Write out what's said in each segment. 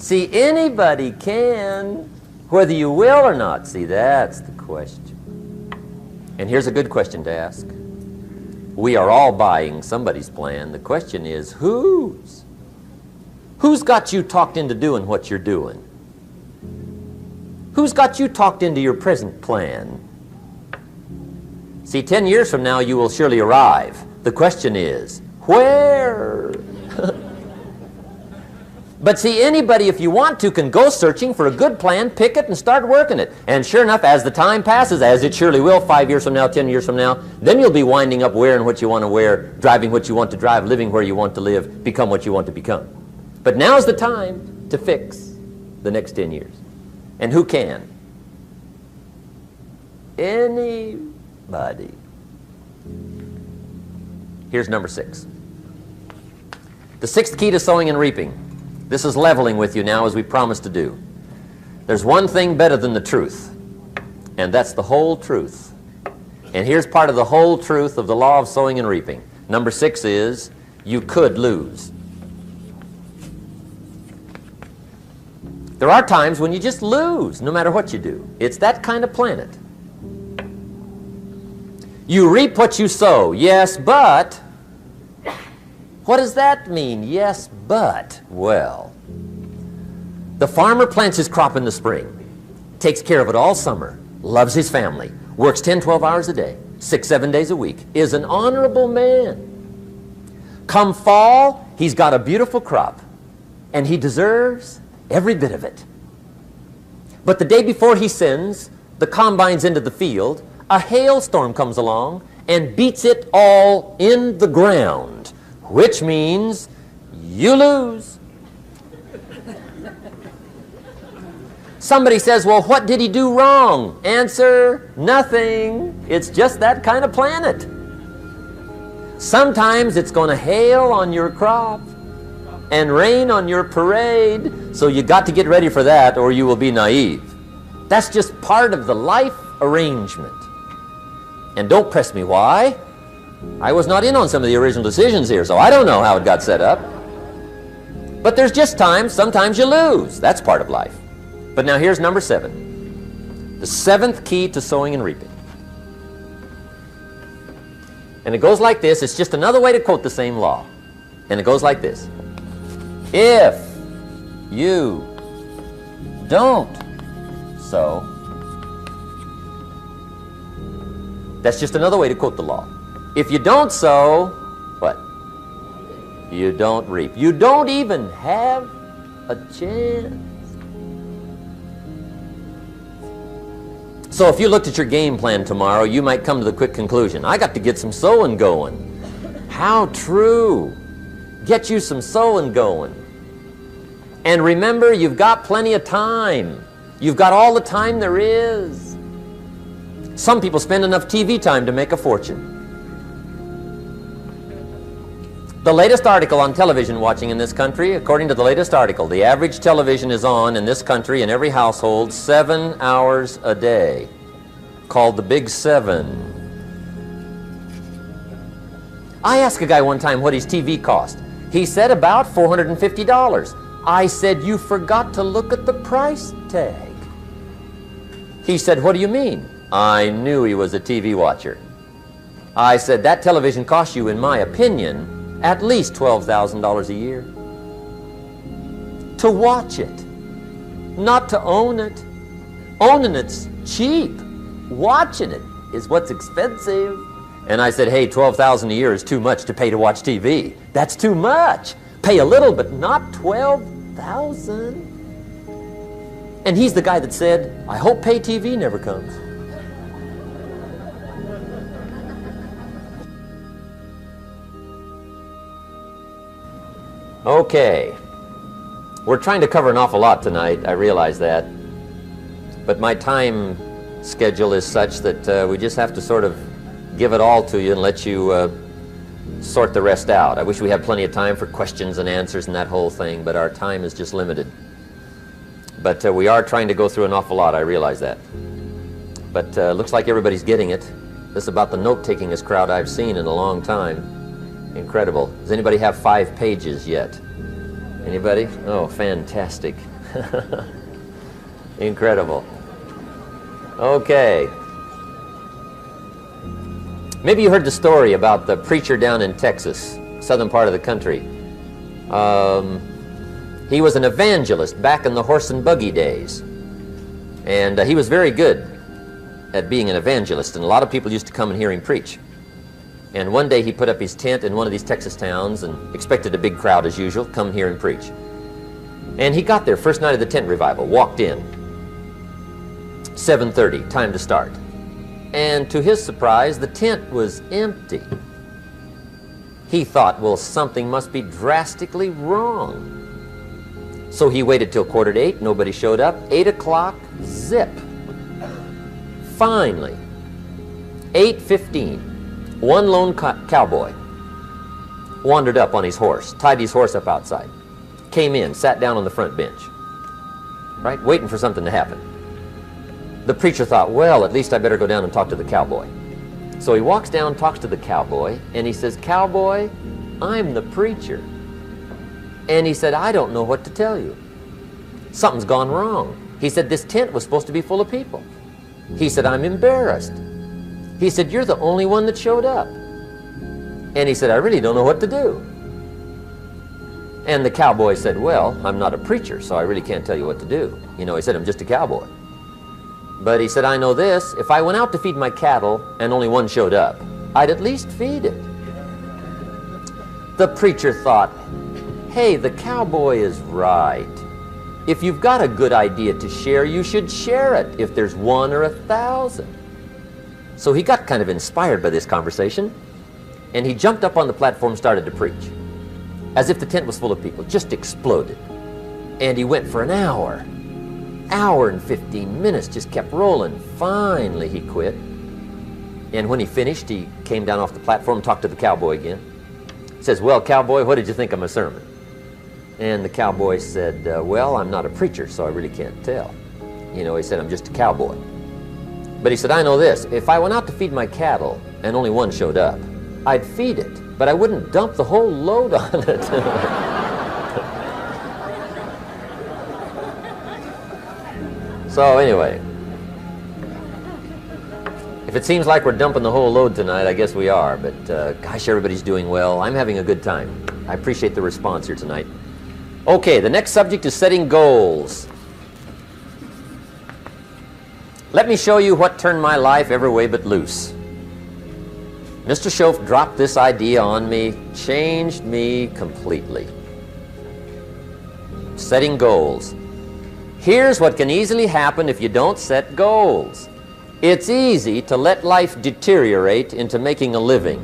See, anybody can, whether you will or not. See, that's the question. And here's a good question to ask. We are all buying somebody's plan. The question is, whose? Who's got you talked into doing what you're doing? Who's got you talked into your present plan? See, 10 years from now, you will surely arrive. The question is, where? But see, anybody, if you want to, can go searching for a good plan, pick it, and start working it. And sure enough, as the time passes, as it surely will 5 years from now, 10 years from now, then you'll be winding up wearing what you want to wear, driving what you want to drive, living where you want to live, become what you want to become. But now's the time to fix the next 10 years. And who can? Anybody. Here's number 6. The 6th key to sowing and reaping. This is leveling with you now, as we promised to do. There's one thing better than the truth, and that's the whole truth. And here's part of the whole truth of the law of sowing and reaping. Number 6 is, you could lose. There are times when you just lose, no matter what you do. It's that kind of planet. You reap what you sow, yes, but... What does that mean, yes, but? Well, the farmer plants his crop in the spring, takes care of it all summer, loves his family, works 10, 12 hours a day, 6, 7 days a week, is an honorable man. Come fall, he's got a beautiful crop, and he deserves every bit of it. But the day before he sends the combines into the field, a hailstorm comes along and beats it all in the ground, which means you lose. Somebody says, well, what did he do wrong? Answer, nothing. It's just that kind of planet. Sometimes it's going to hail on your crop and rain on your parade, so you got to get ready for that or you will be naive. That's just part of the life arrangement. And don't press me why. I was not in on some of the original decisions here, so I don't know how it got set up. But there's just times, sometimes you lose. That's part of life. But now here's number 7. The 7th key to sowing and reaping. And it goes like this. It's just another way to quote the same law. And it goes like this. If you don't sow, that's just another way to quote the law. If you don't sow, what? You don't reap. You don't even have a chance. So if you looked at your game plan tomorrow, you might come to the quick conclusion, I got to get some sowing going. How true. Get you some sowing going. And remember, you've got plenty of time. You've got all the time there is. Some people spend enough TV time to make a fortune. The latest article on television watching in this country, according to the latest article, the average television is on in this country in every household 7 hours a day, called the Big 7. I asked a guy one time what his TV cost. He said about $450. I said, you forgot to look at the price tag. He said, what do you mean? I knew he was a TV watcher. I said, that television costs you, in my opinion, at least $12,000 a year. To watch it, not to own it. Owning it's cheap. Watching it is what's expensive. And I said, hey, $12,000 a year is too much to pay to watch TV. That's too much. Pay a little, but not $12,000. And he's the guy that said, I hope pay TV never comes. Okay, we're trying to cover an awful lot tonight, I realize that, but my time schedule is such that we just have to sort of give it all to you and let you sort the rest out. I wish we had plenty of time for questions and answers and that whole thing, but our time is just limited. But we are trying to go through an awful lot, I realize that. But looks like everybody's getting it. This is about the note-takingest crowd I've seen in a long time. Incredible. Does anybody have 5 pages yet? Anybody? Oh, fantastic. Incredible. Okay. Maybe you heard the story about the preacher down in Texas, southern part of the country. He was an evangelist back in the horse and buggy days. And he was very good at being an evangelist, and a lot of people used to come and hear him preach. And one day he put up his tent in one of these Texas towns and expected a big crowd as usual, come hear him preach. And he got there first night of the tent revival, walked in, 7:30, time to start. And to his surprise, the tent was empty. He thought, well, something must be drastically wrong. So he waited till 7:45, nobody showed up. 8 o'clock, zip. Finally, 8:15, one lone cowboy wandered up on his horse, tied his horse up outside, came in, sat down on the front bench, right, waiting for something to happen. The preacher thought, well, at least I better go down and talk to the cowboy. So he walks down, talks to the cowboy, and he says, "Cowboy, I'm the preacher." And he said, "I don't know what to tell you. Something's gone wrong." He said, "This tent was supposed to be full of people." He said, "I'm embarrassed." He said, "You're the only one that showed up." And he said, "I really don't know what to do." And the cowboy said, "Well, I'm not a preacher, so I really can't tell you what to do." You know, he said, "I'm just a cowboy." But he said, "I know this, if I went out to feed my cattle and only one showed up, I'd at least feed it." The preacher thought, hey, the cowboy is right. If you've got a good idea to share, you should share it, if there's 1 or 1,000. So he got kind of inspired by this conversation, and he jumped up on the platform and started to preach, as if the tent was full of people, just exploded. And he went for an hour and 15 minutes, just kept rolling. Finally, he quit. And when he finished, he came down off the platform, talked to the cowboy again. He says, "Well, cowboy, what did you think of my sermon?" And the cowboy said, "Well, I'm not a preacher, so I really can't tell." You know, he said, "I'm just a cowboy." But he said, "I know this, if I went out to feed my cattle and only one showed up, I'd feed it, but I wouldn't dump the whole load on it." So anyway, if it seems like we're dumping the whole load tonight, I guess we are, but gosh, everybody's doing well. I'm having a good time. I appreciate the response here tonight. Okay, the next subject is setting goals. Let me show you what turned my life every way but loose. Mr. Schoaf dropped this idea on me, changed me completely. Setting goals. Here's what can easily happen if you don't set goals. It's easy to let life deteriorate into making a living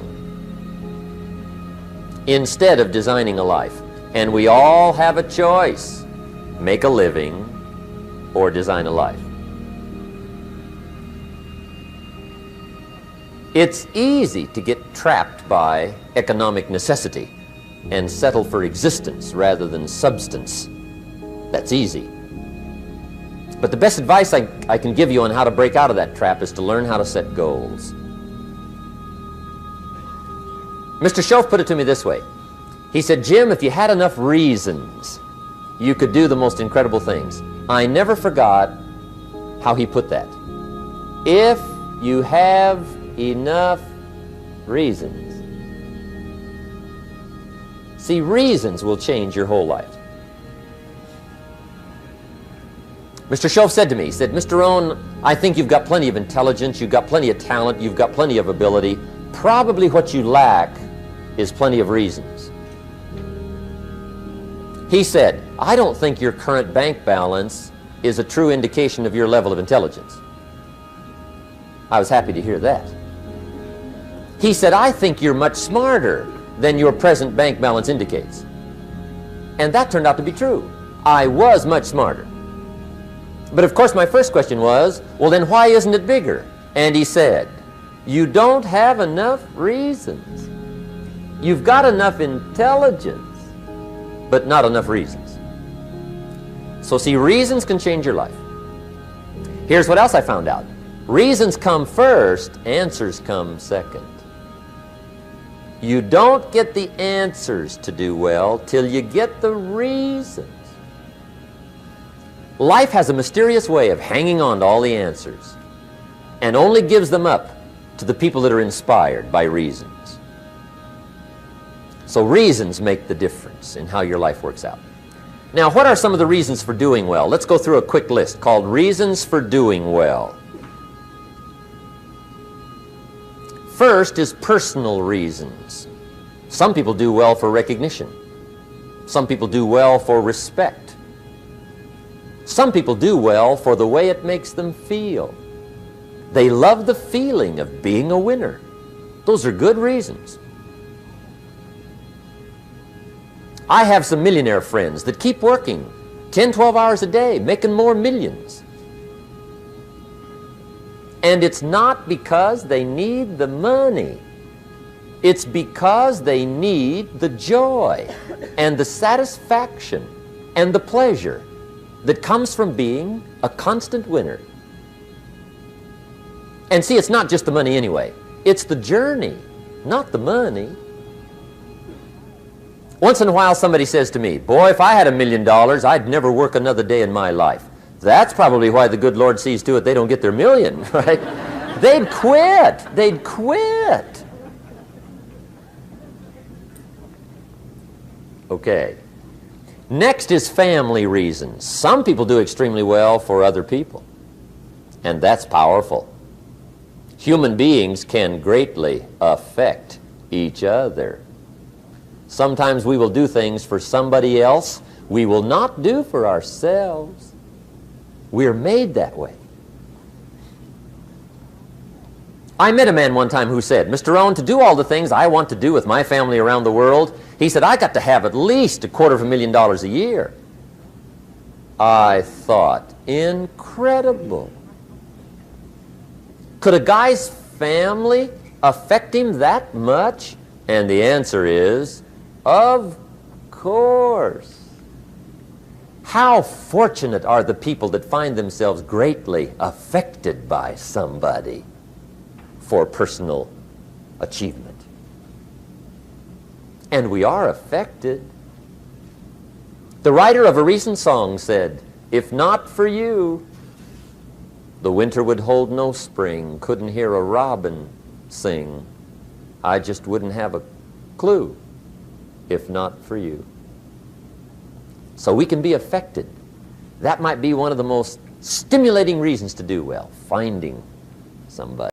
instead of designing a life. And we all have a choice: make a living or design a life. It's easy to get trapped by economic necessity and settle for existence rather than substance. That's easy. But the best advice I can give you on how to break out of that trap is to learn how to set goals. Mr. Schoaf put it to me this way. He said, "Jim, if you had enough reasons, you could do the most incredible things." I never forgot how he put that. If you have enough reasons. See, reasons will change your whole life. Mr. Schoaf said to me, he said, "Mr. Rohn, I think you've got plenty of intelligence, you've got plenty of talent, you've got plenty of ability. Probably what you lack is plenty of reasons." He said, "I don't think your current bank balance is a true indication of your level of intelligence." I was happy to hear that. He said, "I think you're much smarter than your present bank balance indicates." And that turned out to be true. I was much smarter. But of course my first question was, well then why isn't it bigger? And he said, "You don't have enough reasons. You've got enough intelligence, but not enough reasons." So see, reasons can change your life. Here's what else I found out. Reasons come first, answers come second. You don't get the answers to do well till you get the reasons. Life has a mysterious way of hanging on to all the answers and only gives them up to the people that are inspired by reasons. So reasons make the difference in how your life works out. Now, what are some of the reasons for doing well? Let's go through a quick list called Reasons for Doing Well. First is personal reasons. Some people do well for recognition. Some people do well for respect. Some people do well for the way it makes them feel. They love the feeling of being a winner. Those are good reasons. I have some millionaire friends that keep working 10, 12 hours a day, making more millions. And it's not because they need the money. It's because they need the joy and the satisfaction and the pleasure that comes from being a constant winner. And see, it's not just the money anyway. It's the journey, not the money. Once in a while somebody says to me, boy, if I had $1 million, I'd never work another day in my life. That's probably why the good Lord sees to it they don't get their million, right? They'd quit. They'd quit. Okay. Next is family reasons. Some people do extremely well for other people, and that's powerful. Human beings can greatly affect each other. Sometimes we will do things for somebody else we will not do for ourselves. We're made that way. I met a man one time who said, Mr. Rohn, to do all the things I want to do with my family around the world, he said, I got to have at least $250,000 a year. I thought, incredible. Could a guy's family affect him that much? And the answer is, of course. How fortunate are the people that find themselves greatly affected by somebody for personal achievement. And we are affected. The writer of a recent song said, if not for you, the winter would hold no spring, couldn't hear a robin sing. I just wouldn't have a clue if not for you. So we can be affected. That might be one of the most stimulating reasons to do well, finding somebody.